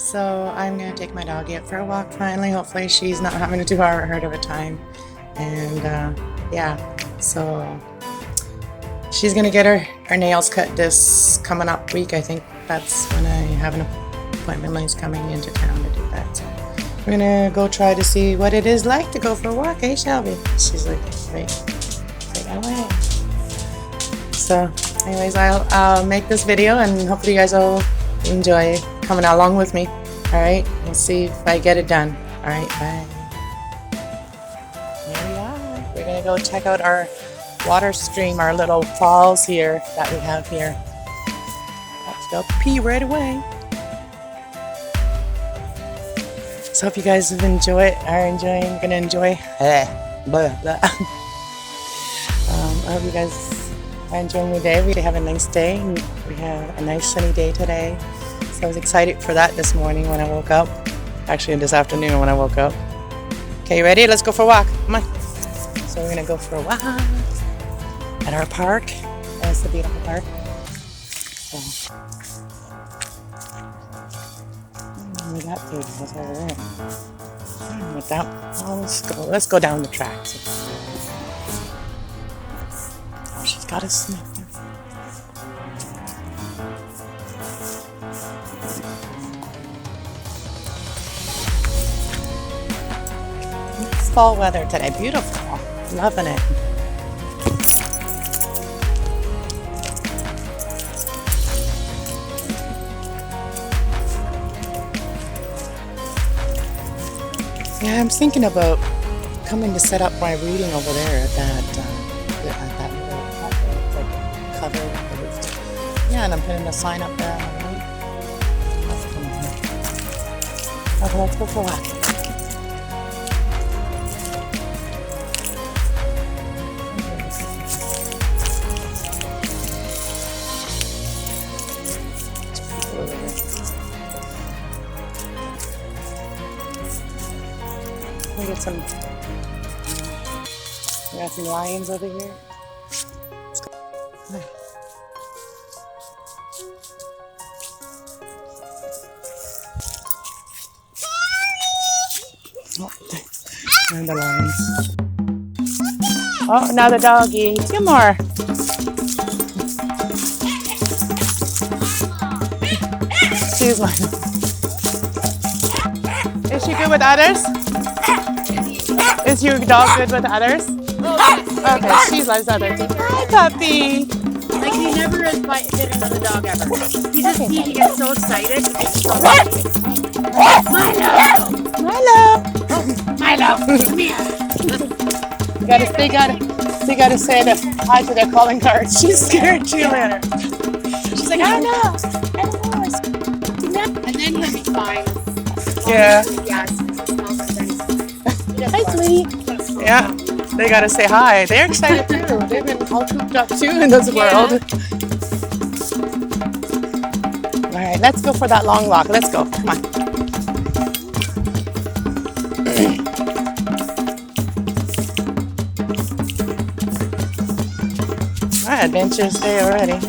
So I'm gonna take my doggy out for a walk finally. Hopefully she's not having a too hard of a time. And yeah, so she's gonna get her nails cut this coming up week. I think that's when I have an appointment. She's coming into town to do that. So we're gonna go try to see what it is like to go for a walk, eh, Shelby? She's like, right away. So anyways, I'll make this video and hopefully you guys will enjoy coming along with me. All right, we'll see if I get it done. All right, bye. Here we are. We're gonna go check out our water stream, our little falls here that we have here. Let's go pee right away. So hope you guys have gonna enjoy. I hope you guys are enjoying the day. We have a nice day. We have a nice sunny day today. So I was excited for that this morning when I woke up. Actually, this afternoon when I woke up. Okay, you ready? Let's go for a walk. Come on. So we're gonna go for a walk at our park. It's a beautiful park. So, we got pigs over there. With that, oh, let's go down the tracks. Oh, she's got a sniffer. It's fall weather today. Beautiful. Loving it. Yeah, I'm thinking about coming to set up my reading over there at that little cover. Yeah, and I'm putting a sign up there. Okay, let's go for a walk. We got some lions over here. Let's go. Oh, and the lions. Oh, now the doggy. Two more. She's one. Is she good with others? Is your dog good with others? Okay, she loves others. Hi, puppy. Like he never has bit another dog ever. He gets so excited. Milo. Come here. They gotta say hi to their calling card. She's scared too. She's like, I don't know. And then he'll be fine. Yeah. Yes. Hi, sweetie. Yeah, they gotta say hi. They're excited too. They've been all cooped up too in this world. All right, let's go for that long walk. Let's go. Come on. All right, adventurous day already.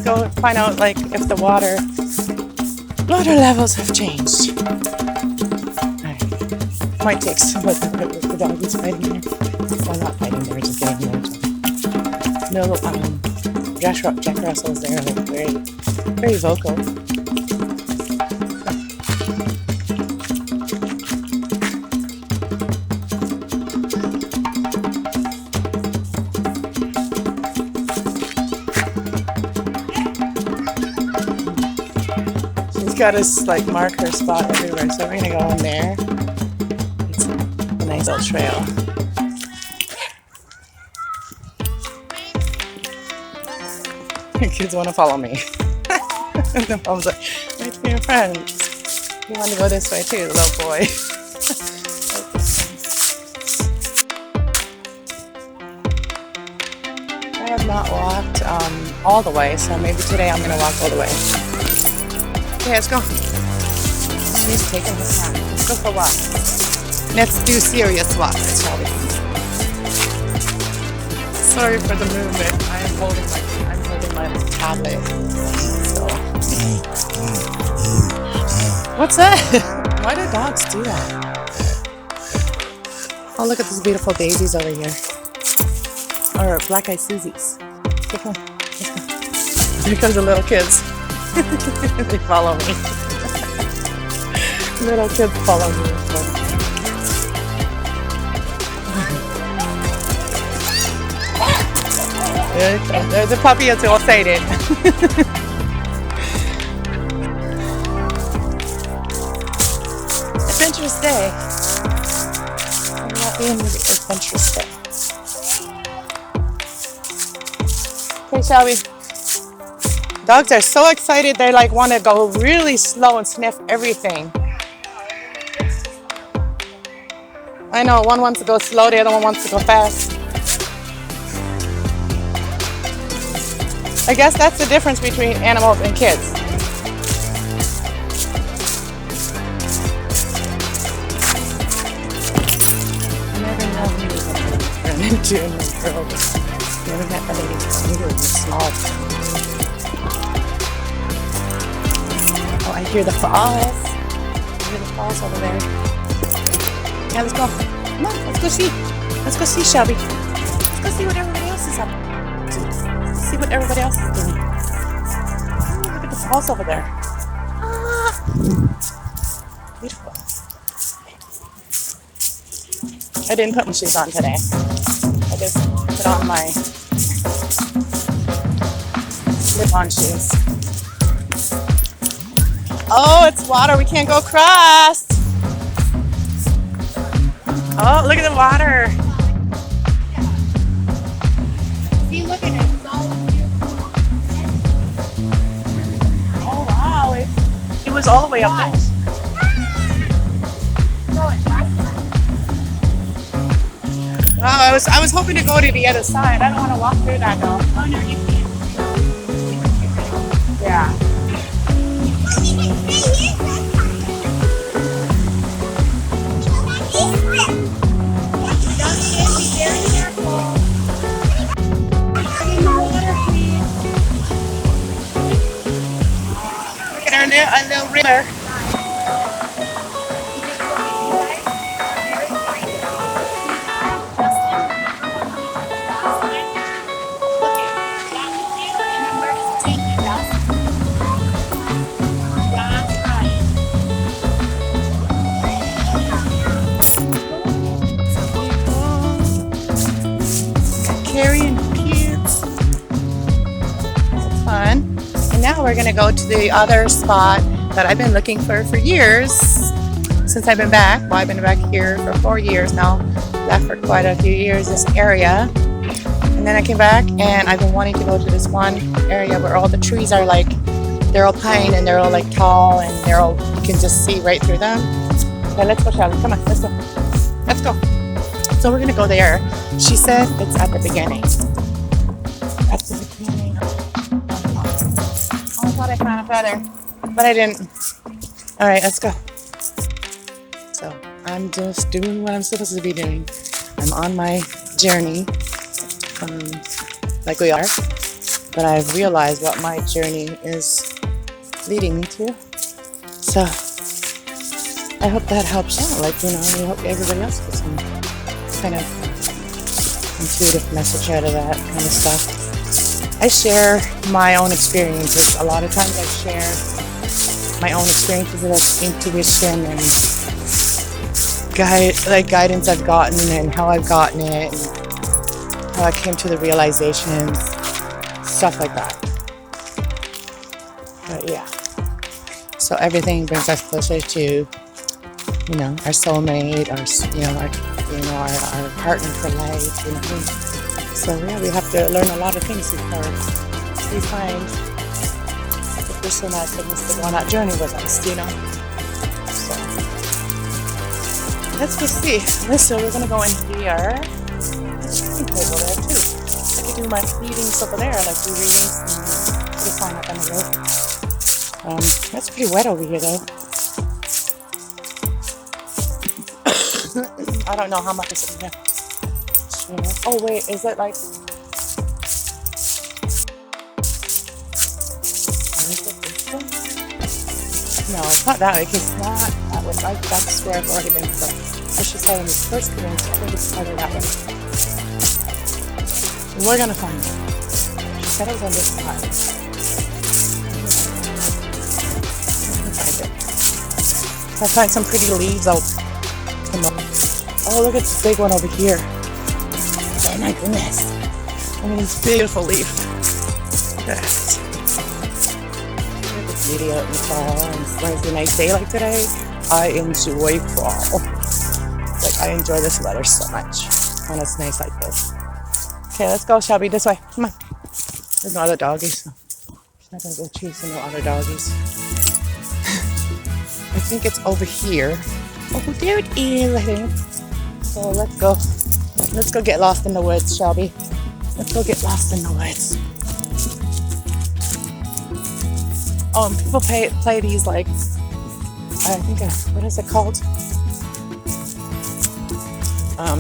Go find out like if the water levels have changed. Right. Might take some with the doggies fighting there. Well, not fighting, they're just getting no. No, Jack Russell's there, like very vocal. Got us like mark her spot everywhere, so we're gonna go in there. It's a nice little trail. Your kids want to follow me. The mom's like, "Let's be your friends." You want to go this way too, little boy. I have not walked all the way, so maybe today I'm gonna walk all the way. Okay, let's go. He's taking his time. Let's go for a walk. Let's do serious walks, shall we? Sorry for the movement. I'm holding my tablet. So. What's that? Why do dogs do that? Oh, look at these beautiful babies over here. Or black-eyed Susies. Let's go. Here comes the little kids. They follow me. Little kids follow me. There's a puppy that's all excited. Adventurous day. I'm not being really adventurous day. Okay, Shelby. Dogs are so excited they like want to go really slow and sniff everything. I know, one wants to go slow, the other one wants to go fast. I guess that's the difference between animals and kids. I never know who you're going to turn into in this world. Never met a lady who's really small. Oh, I hear the falls. I hear the falls over there. Yeah, let's go. Come on, let's go see. Let's go see, Shelby. Let's go see what everybody else is up to. See what everybody else is doing. Oh, look at the falls over there. Ah, beautiful. I didn't put my shoes on today. I just put on my slip-on shoes. Oh, it's water. We can't go across. Oh, look at the water. See, look at it. It's all beautiful. Oh, wow. It was all the way up there. Oh, I was hoping to go to the other side. I don't want to walk through that though. Oh, no, you can't. Yeah. Look at our little river. Carrying kids. That's fun. And now we're gonna go to the other spot that I've been looking for years since I've been back. Well, I've been back here for 4 years now. Left for quite a few years, this area. And then I came back and I've been wanting to go to this one area where all the trees are like, they're all pine and they're all like tall and they're all, you can just see right through them. Okay, let's go, Shelby. Come on, let's go. Let's go. So we're gonna go there. She said it's at the beginning. At the beginning. Oh, I thought I found a feather, but I didn't. All right, let's go. So I'm just doing what I'm supposed to be doing. I'm on my journey, like we are, but I've realized what my journey is leading me to. So I hope that helps out. Like, you know, I hope everybody else gets some kind of intuitive message out of that kind of stuff. I share my own experiences. A lot of times I share my own experiences of intuition and guidance I've gotten and how I've gotten it and how I came to the realizations, stuff like that. But yeah, so everything brings us closer to, you know, our soulmate, our partner for life, you know. So yeah, we have to learn a lot of things before we find the person that's supposed to go on that journey with us, you know. So let's go see. So we're gonna go in here. There's a reading table there too. I could do my readings over there, like do readings and put a sign up on the road. That's pretty wet over here though. I don't know how much is in there. Oh wait, is it like? No, it's not that way. It's not that way. That's where I've already been. So she said when we first came in, so I think it's farther that way. We're gonna find it. She said it was on this side. Find it. I find some pretty leaves out. Oh, look at this big one over here. Oh my goodness. I mean, it's beautiful leaf. Look at that. Look at the beauty out in the fall. And when it's a nice day like today, I enjoy fall. Like, I enjoy this weather so much when it's nice like this. Okay, let's go, Shelby. This way. Come on. There's no other doggies. So she's not going to go chasing no other doggies. I think it's over here. Oh, there it is, I think. So let's go. Let's go get lost in the woods, Shelby. Let's go get lost in the woods. Oh, and people play these like, I think, what is it called? I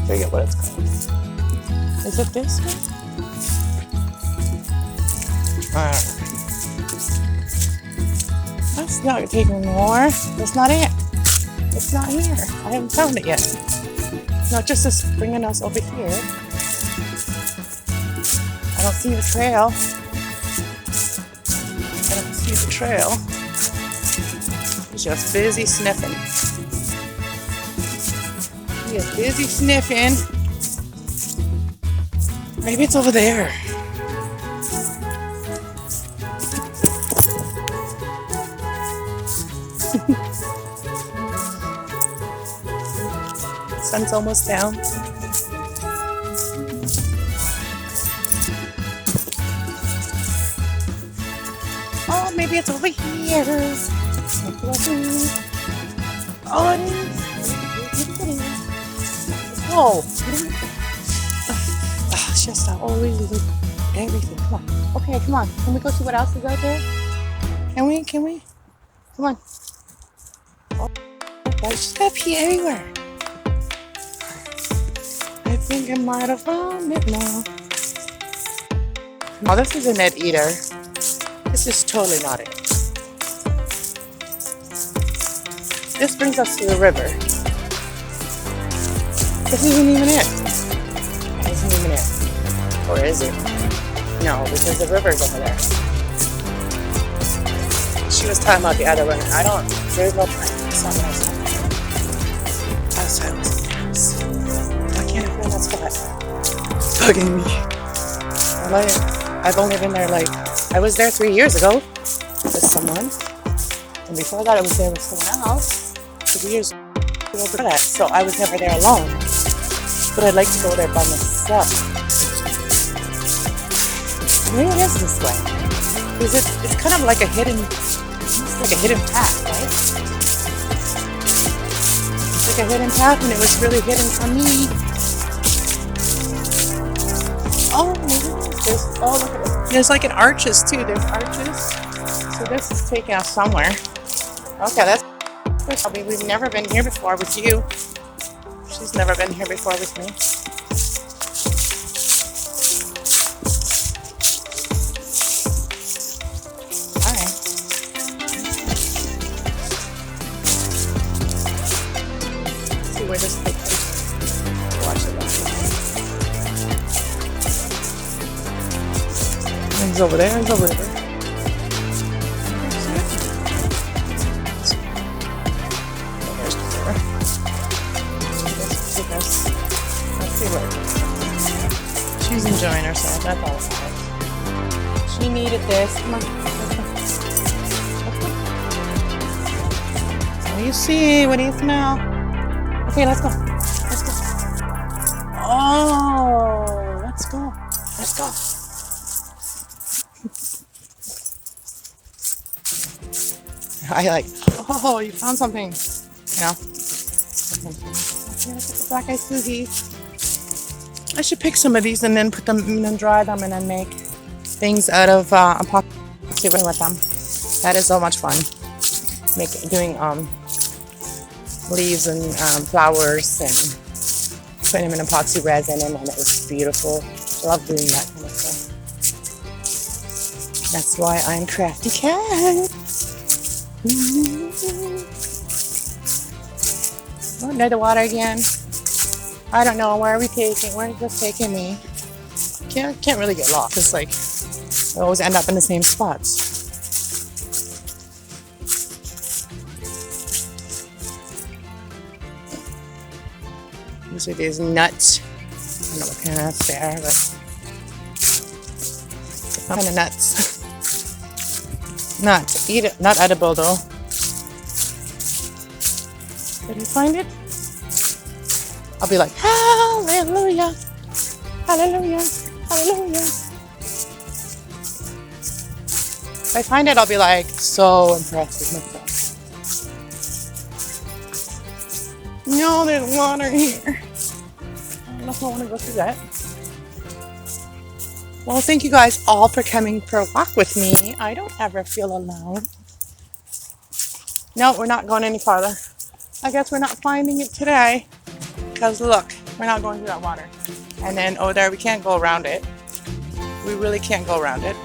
forget what it's called. Is it this one? That's not taking more. That's not it. It's not here. I haven't found it yet. No, just is bringing us over here. I don't see the trail. I don't see the trail. He's just busy sniffing. He is busy sniffing. Maybe it's over there. Sun's almost down. Oh, maybe it's over here. Oh, it is. Oh, it's just I always look everything. Come on. Okay, come on. Can we go see what else is out there? Can we? Come on. Oh, there's stuff here everywhere. I think I might have found it now. Oh, this is an Ed Eater. This is totally not it. This brings us to the river. This isn't even it. It isn't even it. Or is it? No, because the river's over there. She was talking about the other one. There's no point. Something else. Outside was the house. Why can't I find that spot? It's bugging me. I've only been there I was there 3 years ago with someone. And before that I was there with someone else. 3 years over that. So I was never there alone. But I'd like to go there by myself. Maybe it is this way. Because it's kind of like a hidden path, right? It's like a hidden path and it was really hidden from me. Oh, look at this. There's like an arches too. There's arches. So this is taking us somewhere. Okay, that's probably, we've never been here before with you. She's never been here before with me. Alright. Let's see where this takes us. Watch it. It's over there, it's over there. She's enjoying herself, that's all it matters. She needed this. Come on. What do you see? What do you smell? Okay, let's go. Oh, let's go. Oh, you found something. No. Okay, look at the black eyed Susie. I should pick some of these and then put them and dry them and then make things out of epoxy with them. That is so much fun. Doing leaves and flowers and putting them in epoxy resin, and it was beautiful. I love doing that kind of stuff. That's why I'm Crafty Cat. Oh, near the water again. I don't know, where are we taking? Where is this taking me? Can't really get lost. It's like I always end up in the same spots. These are these nuts. I don't know what kind of nuts they are, but what kind of nuts. Not eat it, not edible though. Did you find it? I'll be like, hallelujah, hallelujah, hallelujah. If I find it, I'll be like so impressed with myself. No, there's water here. I don't know if I want to go through that. Well, thank you guys all for coming for a walk with me. I don't ever feel alone. No, we're not going any farther. I guess we're not finding it today. Because look, we're not going through that water. And then over there, we can't go around it. We really can't go around it.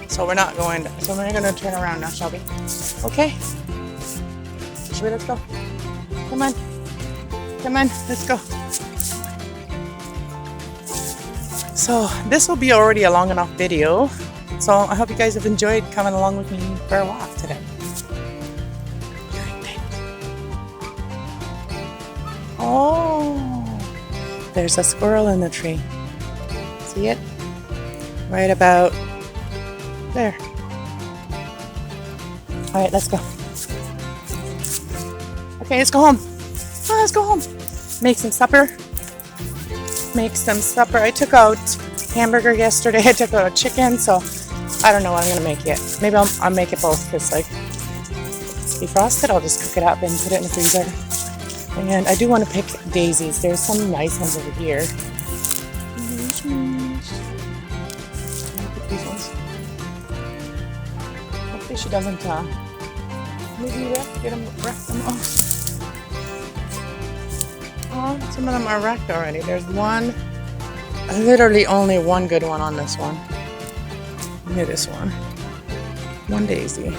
So we're not going, so we're going to turn around now, Shelby. Okay? Shelby, let's go. Come on. Come on, let's go. So this will be already a long enough video. So I hope you guys have enjoyed coming along with me for a walk today. Oh, there's a squirrel in the tree. See it? Right about there. All right, let's go. Okay, let's go home. Oh, let's go home. Make some supper. Make some supper. I took out hamburger yesterday. I took out a chicken, so I don't know what I'm gonna make yet. Maybe I'll make it both because like it's defrosted. I'll just cook it up and put it in the freezer. And I do want to pick daisies. There's some nice ones over here. Pick these ones. Hopefully she doesn't maybe wreck them off. Oh, some of them are wrecked already. There's one, literally only one good one on this one. Look at this one. One daisy.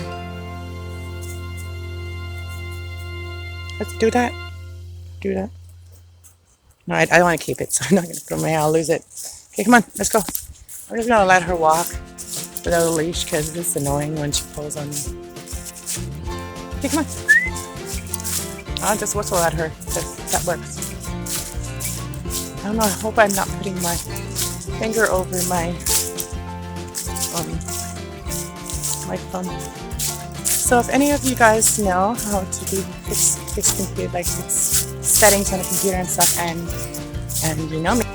Let's do that. Do that. No, I want to keep it, so I'm not going to throw my hair. I'll lose it. Okay, come on. Let's go. I'm just going to let her walk without a leash because it's annoying when she pulls on me. Okay, come on. I'll just whistle at her. That works. I don't know. I hope I'm not putting my finger over my thumb. So if any of you guys know how to do fix computer, like fix settings on a computer and stuff, and you know me,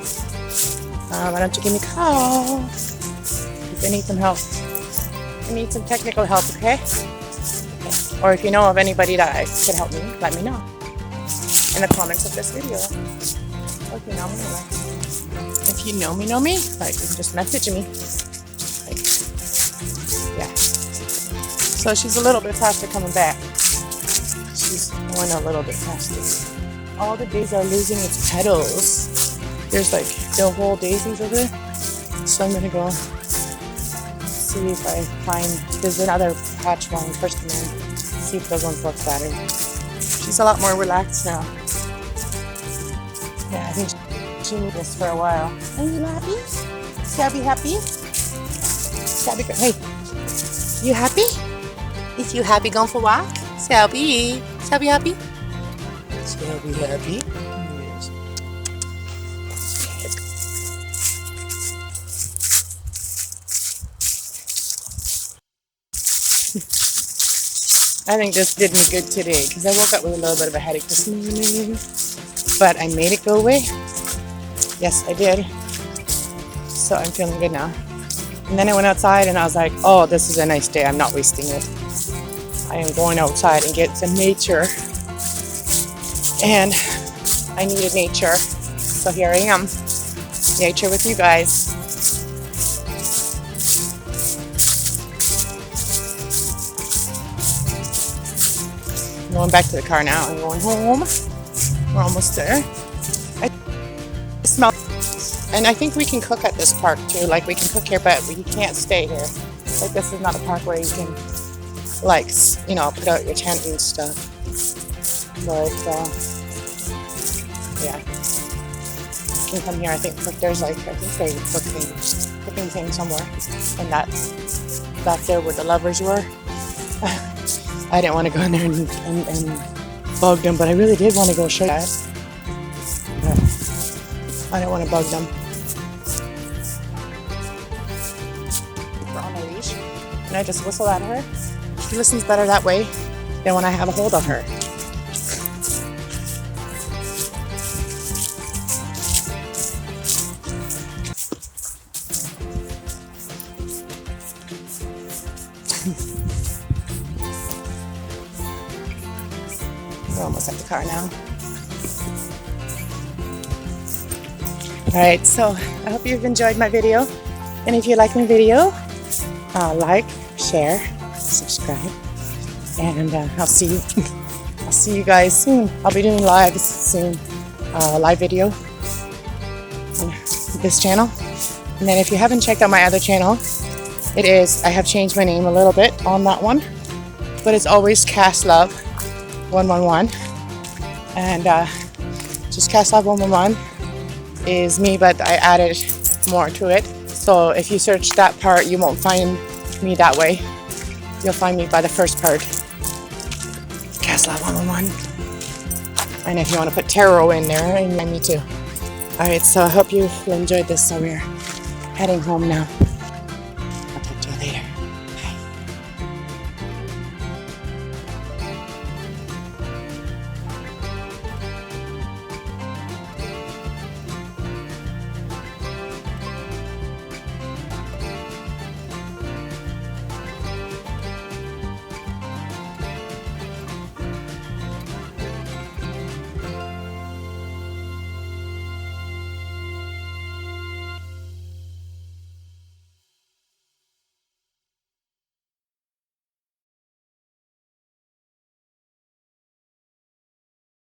why don't you give me a call if you need some help? You need some technical help, okay? Or if you know of anybody that could help me, let me know in the comments of this video. Or if you know me, like, if you know me, like, you can just message me. Like, yeah. So she's a little bit faster coming back. She's going a little bit faster. All the daisies are losing its petals. There's like the whole daisies over there. So I'm gonna go see if I find, there's another patch one first in there. See if those ones look better. She's a lot more relaxed now. Yeah, I think she needs this for a while. Are you happy? Shelby happy? Shelby, hey, you happy? Is you happy going for a walk? Shelby happy? Shelby happy? Yes. Let's go. I think this did me good today because I woke up with a little bit of a headache this morning, but I made it go away. Yes, I did. So I'm feeling good now. And then I went outside and I was like, oh, this is a nice day. I'm not wasting it. I am going outside and get some nature. And I needed nature. So here I am. Nature with you guys. going back to the car now and going home. We're almost there. I smell, and I think we can cook at this park too. Like we can cook here, but we can't stay here. Like this is not a park where you can, like, you know, put out your tent and stuff. But yeah, you can come here. I think there's like, I think there's a cooking thing somewhere, and that's back there where the lovers were. I didn't want to go in there and bug them, but I really did want to go show that. But I didn't want to bug them. We're on a leash, and I just whistle at her. She listens better that way than when I have a hold of her. We're almost at the car now. Alright, so I hope you've enjoyed my video. And if you like my video, like, share, subscribe, and I'll see you guys soon. I'll be doing lives soon, live video on this channel. And then if you haven't checked out my other channel, I have changed my name a little bit on that one, but it's always Cast Love 111, and just Cast Love 111 is me, but I added more to it. So if you search that part, you won't find me that way. You'll find me by the first part, Cast Love 111. And if you want to put tarot in there, and me too. Alright, so I hope you enjoyed this. So we're heading home now.